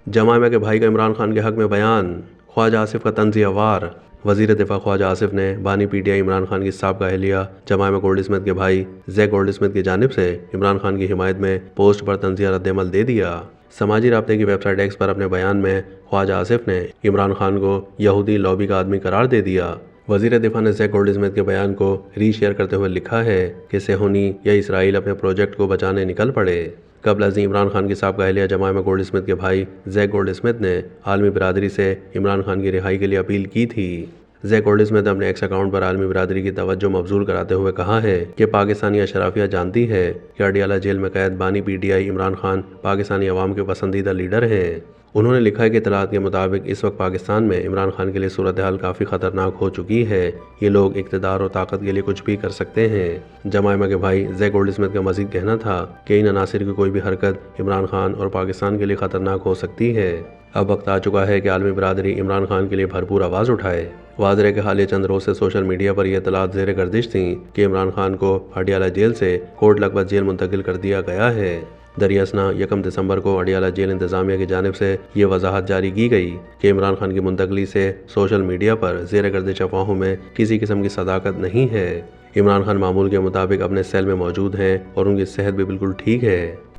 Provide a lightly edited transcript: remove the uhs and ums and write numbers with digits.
जमायमा के भाई का इमरान खान के हक में बयान, ख्वाजा आसिफ का तंज़िया वार। वज़ीर दिफा ख्वाजा आसिफ ने बानी पीटीआई इमरान खान की साबिक़ा अहलिया जमायमा गोल्ड स्मिथ के भाई जैक गोल्ड स्मिथ की जानिब से इमरान खान की हिमायत में पोस्ट पर तंज़िया रद्दअमल दे दिया। समाजी राब्ते की वेबसाइट एक्स पर अपने बयान में ख्वाजा आसिफ ने इमरान खान को यहूदी लॉबी का आदमी करार दे दिया। वज़ीर दिफा ने जैक गोल्ड स्मिथ के बयान को रीशेयर करते हुए लिखा है कि सेहोनी या इसराइल अपने प्रोजेक्ट को बचाने निकल पड़े। कबल अज़ीं इमरान खान की साबिक़ा अहलिया जमायमा गोल्ड स्मिथ के भाई जैक गोल्ड स्मिथ ने आलमी बिरादरी से इमरान खान की रिहाई के लिए अपील की थी। जैक गोल्ड स्मिथ ने अपने एक्स अकाउंट पर आलमी बिरादरी की तवज्जो मबजूल कराते हुए कहा है कि पाकिस्तानी अशराफिया जानती है कि अडियाला जेल में कैद बानी पीटीआई इमरान खान पाकिस्तानी अवाम के पसंदीदा लीडर हैं। उन्होंने लिखा है कि इत्तलात के मुताबिक इस वक्त पाकिस्तान में इमरान खान के लिए सूरत हाल काफ़ी ख़तरनाक हो चुकी है। ये लोग इक़्तिदार और ताकत के लिए कुछ भी कर सकते हैं। जमायमा के भाई जैक गोल्ड स्मिथ का मज़ीद कहना था कि इन अनासिर की कोई भी हरकत इमरान खान और पाकिस्तान के लिए ख़तरनाक हो सकती है। अब वक्त आ चुका है कि आलमी बिरादरी इमरान खान के लिए भरपूर आवाज़ उठाए। वाज़ेह है कि हालिया चंद रोज़ से सोशल मीडिया पर यह इत्तलात ज़ेर गर्दिश थी कि इमरान खान को अडियाला जेल से कोट लखपत जेल मुंतकिल कर दिया गया है। दरियासना 1 दिसंबर को अडियाला जेल इंतज़ामिया की जानिब से ये वजाहत जारी की गई कि इमरान खान की मुंतकली से सोशल मीडिया पर ज़ेर गर्दिश अफवाहों में किसी किस्म की सदाकत नहीं है। इमरान खान मामूल के मुताबिक अपने सेल में मौजूद हैं और उनकी सेहत भी बिल्कुल ठीक है।